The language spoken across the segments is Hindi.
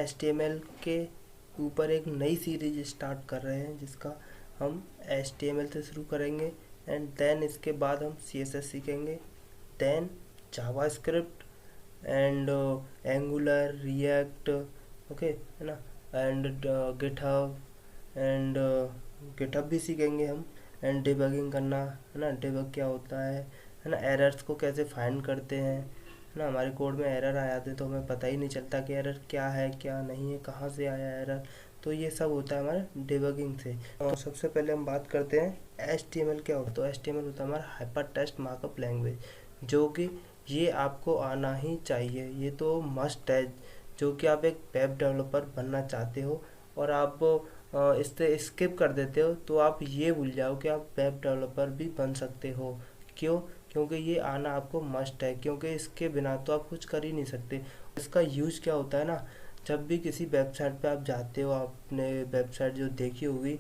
HTML के ऊपर एक नई सीरीज स्टार्ट कर रहे हैं जिसका हम HTML से शुरू करेंगे एंड देन इसके बाद हम CSS सीखेंगे, then JavaScript and Angular, React, okay है ना, एंड गिटहब एंड गिटहब भी सीखेंगे हम, एंड डिबगिंग करना है ना, डिबग क्या होता है ना, एरर्स को कैसे फाइंड करते हैं है ना। हमारे कोड में एरर आ जाते तो हमें पता ही नहीं चलता कि एरर क्या है क्या नहीं है, कहाँ से आया एरर, तो ये सब होता है हमारे डिबगिंग से। और सबसे पहले हम बात करते हैं HTML क्या होता है। तो HTML होता है हमारा हाइपर टेक्स्ट मार्कअप लैंग्वेज, जो कि ये आपको आना ही चाहिए, ये तो मस्ट है। जो कि आप एक वेब डेवलपर बनना चाहते हो और आप इससे स्किप कर देते हो तो आप ये भूल जाओ कि आप वेब डेवलपर भी बन सकते हो। क्यों? क्योंकि ये आना आपको मस्ट है, क्योंकि इसके बिना तो आप कुछ कर ही नहीं सकते। इसका यूज क्या होता है ना, जब भी किसी वेबसाइट पे आप जाते हो, आपने वेबसाइट जो देखी होगी,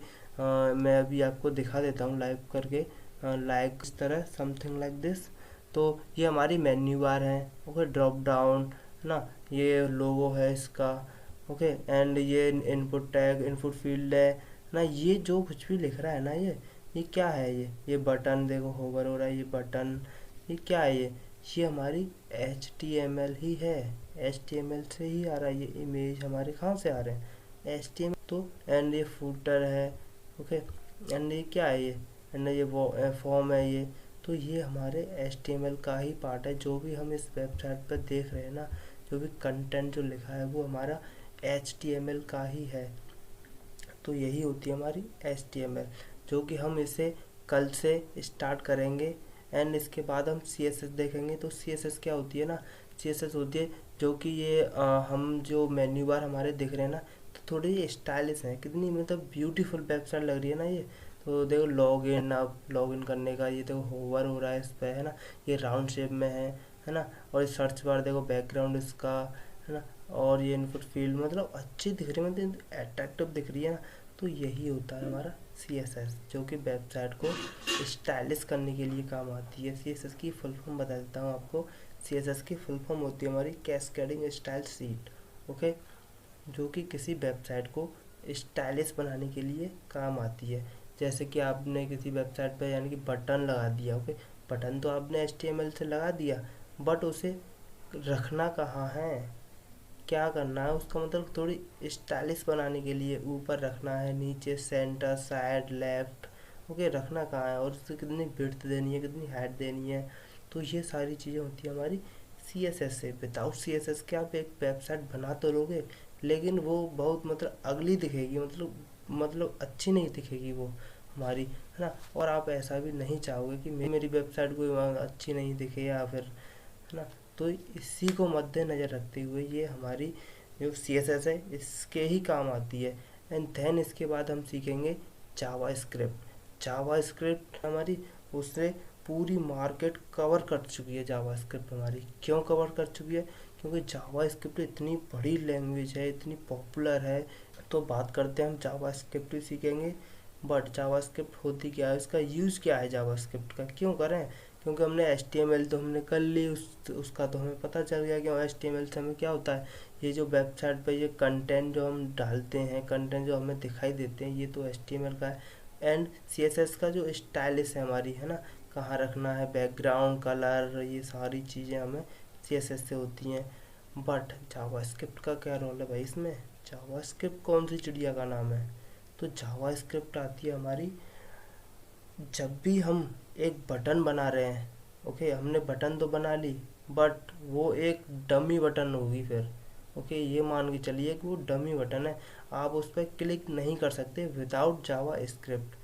मैं अभी आपको दिखा देता हूँ लाइव करके, लाइक इस तरह समथिंग लाइक दिस। तो ये हमारी मेन्यू बार है, ओके, ड्रॉप डाउन है ना, ये लोगो है इसका, ओके, एंड ये इनपुट टैग, इनपुट फील्ड है ना, ये जो कुछ भी लिख रहा है ना, ये क्या है, ये बटन देखो होवर हो रहा है, ये बटन, ये क्या है, ये हमारी HTML ही है, HTML से ही आ रहा है। ये इमेज हमारे कहाँ से आ रहे हैं, HTML। तो एंड ये फूटर है, ओके, एंड ये क्या है, ये एंड ये वो फॉर्म है ये, तो ये हमारे HTML का ही पार्ट है। जो भी हम इस वेबसाइट पर देख रहे हैं ना, जो भी कंटेंट जो लिखा है वो हमारा HTML का ही है। तो यही होती है हमारी HTML, जो कि हम इसे कल से स्टार्ट करेंगे एंड इसके बाद हम CSS देखेंगे। तो CSS क्या होती है ना, CSS होती है जो कि ये हम जो मेन्यू बार हमारे दिख रहे हैं ना, तो थोड़ी स्टाइलिश है, कितनी मतलब ब्यूटीफुल वेबसाइट लग रही है ना ये। तो देखो लॉग इन, अब लॉग इन करने का ये देखो होवर हो रहा है इस पर है ना, ये राउंड शेप में है ना, और ये सर्च बार देखो बैकग्राउंड इसका है ना, और ये इनपुट फील्ड मतलब अच्छी दिख रही है, मतलब अट्रैक्टिव दिख रही है ना। तो यही होता है हमारा CSS, जो कि वेबसाइट को स्टाइलिश करने के लिए काम आती है। CSS की फुल फॉर्म बता देता हूँ आपको। CSS की फुल फॉर्म होती है हमारी कैस्केडिंग स्टाइल शीट, ओके, जो कि किसी वेबसाइट को स्टाइलिश बनाने के लिए काम आती है। जैसे कि आपने किसी वेबसाइट पर यानी कि बटन लगा दिया, ओके, बटन तो आपने HTML से लगा दिया, बट उसे रखना कहाँ है, क्या करना है, उसका मतलब थोड़ी स्टाइलिश बनाने के लिए ऊपर रखना है, नीचे, सेंटर, साइड, लेफ्ट, ओके, रखना कहाँ है, और उससे कितनी विड्थ देनी है, कितनी हाइट देनी है। तो ये सारी चीज़ें होती है हमारी CSS से। विदाउट CSS के आप एक वेबसाइट बना तो लोगे, लेकिन वो बहुत मतलब अगली दिखेगी, मतलब अच्छी नहीं दिखेगी वो हमारी, है ना। और आप ऐसा भी नहीं चाहोगे कि मेरी वेबसाइट कोई अच्छी नहीं दिखे या फिर, है ना। तो इसी को मद्देनज़र रखते हुए ये हमारी जो CSS है इसके ही काम आती है। एंड देन इसके बाद हम सीखेंगे जावास्क्रिप्ट। जावास्क्रिप्ट हमारी उसने पूरी मार्केट कवर कर चुकी है। जावास्क्रिप्ट हमारी क्यों कवर कर चुकी है, क्योंकि जावास्क्रिप्ट इतनी बड़ी लैंग्वेज है, इतनी पॉपुलर है। तो बात करते हैं हम जावास्क्रिप्ट ही सीखेंगे, बट जावास्क्रिप्ट होती क्या है, इसका यूज़ क्या है जावास्क्रिप्ट का, क्यों करें, क्योंकि हमने HTML तो हमने कर ली, उसका तो हमें पता चल गया कि HTML से हमें क्या होता है। ये जो वेबसाइट पर ये कंटेंट जो हम डालते हैं, कंटेंट जो हमें दिखाई देते हैं, ये तो HTML का है। एंड CSS का जो स्टाइलिश है हमारी, है ना, कहाँ रखना है, बैकग्राउंड, कलर, ये सारी चीज़ें हमें CSS से होती हैं। बट जावास्क्रिप्ट का क्या रोल है भाई इसमें, जावास्क्रिप्ट कौन सी चिड़िया का नाम है। तो जावास्क्रिप्ट आती है हमारी जब भी हम एक बटन बना रहे हैं, ओके, हमने बटन तो बना ली, बट वो एक डमी बटन होगी फिर, ओके, ये मान के चलिए कि वो डमी बटन है, आप उस पर क्लिक नहीं कर सकते विदाउट जावा स्क्रिप्ट,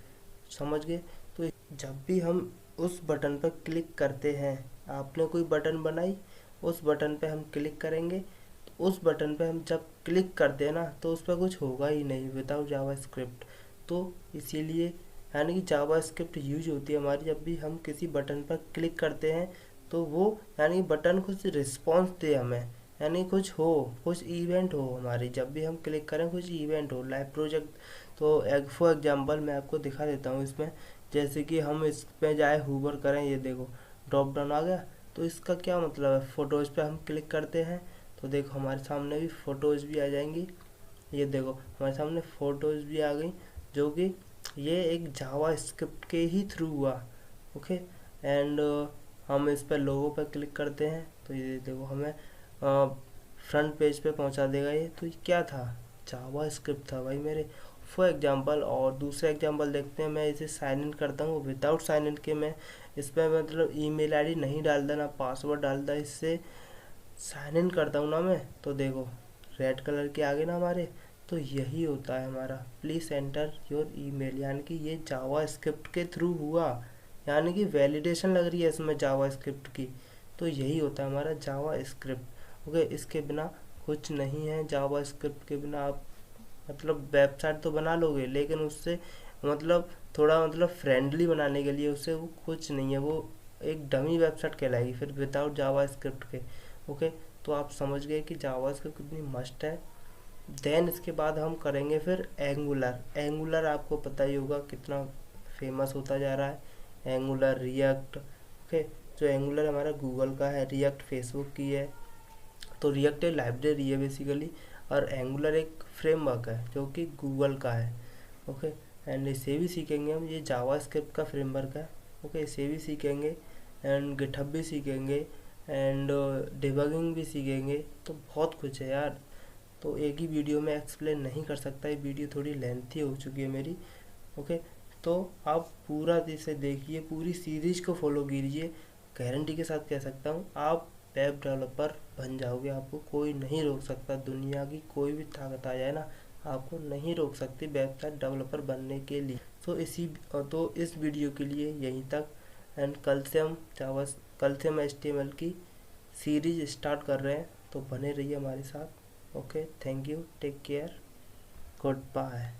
समझ गए। तो जब भी हम उस बटन पर क्लिक करते हैं, आपने कोई बटन बनाई, उस बटन पे हम क्लिक करेंगे, तो उस बटन पे हम जब क्लिक करते हैं ना, तो उस पर कुछ होगा ही नहीं विदाउट जावा स्क्रिप्ट। तो इसीलिए यानी कि जावास्क्रिप्ट यूज होती है हमारी जब भी हम किसी बटन पर क्लिक करते हैं, तो वो यानी बटन कुछ रिस्पॉन्स दे हमें, यानी कुछ हो, कुछ इवेंट हो हमारी, जब भी हम क्लिक करें कुछ इवेंट हो, लाइव प्रोजेक्ट। तो फॉर एग्जांपल मैं आपको दिखा देता हूँ इसमें, जैसे कि हम इस पे जाए हूवर करें, ये देखो ड्रॉप डाउन आ गया। तो इसका क्या मतलब है, फ़ोटोज़ पे हम क्लिक करते हैं तो देखो हमारे सामने भी फ़ोटोज़ भी आ जाएंगी। ये देखो हमारे सामने फ़ोटोज़ भी आ गई, जो कि ये एक जावा स्क्रिप्ट के ही थ्रू हुआ। ओके, एंड हम इस पर लोगो पर क्लिक करते हैं तो ये देखो हमें फ्रंट पेज पे पहुंचा देगा ये। तो ये क्या था? जावा स्क्रिप्ट था भाई मेरे। फॉर एग्जांपल और दूसरा एग्जांपल देखते हैं। मैं इसे साइन इन करता हूँ विदाउट साइन इन के। मैं इस पर मतलब ईमेल आईडी नहीं डालता, ना पासवर्ड डालता, इससे साइन इन करता हूँ ना मैं। तो देखो रेड कलर के आगे ना हमारे, तो यही होता है हमारा प्लीज़ एंटर योर ईमेल, यानी कि ये जावा स्क्रिप्ट के थ्रू हुआ, यानी कि वैलिडेशन लग रही है इसमें जावा स्क्रिप्ट की। तो यही होता है हमारा जावा स्क्रिप्ट। ओके, इसके बिना कुछ नहीं है। जावा स्क्रिप्ट के बिना आप मतलब वेबसाइट तो बना लोगे, लेकिन उससे मतलब थोड़ा मतलब फ्रेंडली बनाने के लिए उससे वो कुछ नहीं है, वो एक डमी वेबसाइट कहलाएगी फिर विदाउट जावा स्क्रिप्ट के। ओके, तो आप समझ गए कि जावा स्क्रिप्ट कितनी मस्ट है। देन इसके बाद हम करेंगे फिर एंगुलर। एंगुलर आपको पता ही होगा कितना फेमस होता जा रहा है। Angular, React. ओके, जो एंगुलर हमारा गूगल का है, रिएक्ट फेसबुक की है। तो रिएक्ट एक लाइब्रेरी है बेसिकली, और एंगुलर एक फ्रेमवर्क है जो कि गूगल का है। ओके, एंड इसे भी सीखेंगे हम। ये जावा स्क्रिप्ट का फ्रेमवर्क है। ओके, इसे भी सीखेंगे एंड गिटहब भी सीखेंगे एंड डिबगिंग भी सीखेंगे। तो बहुत कुछ है यार, तो एक ही वीडियो में एक्सप्लेन नहीं कर सकता। ये वीडियो थोड़ी लेंथी हो चुकी है मेरी। ओके, तो आप पूरा इसे देखिए, पूरी सीरीज को फॉलो कीजिए। गारंटी के साथ कह सकता हूँ आप वेब डेवलपर बन जाओगे। आपको कोई नहीं रोक सकता। दुनिया की कोई भी ताकत आ जाए ना, आपको नहीं रोक सकती वेबसाइट डेवलपर बनने के लिए। तो इस वीडियो के लिए यहीं तक। एंड कल से हम HTML की सीरीज स्टार्ट कर रहे हैं, तो बने रहिए हमारे साथ। Okay, thank you, take care, good bye.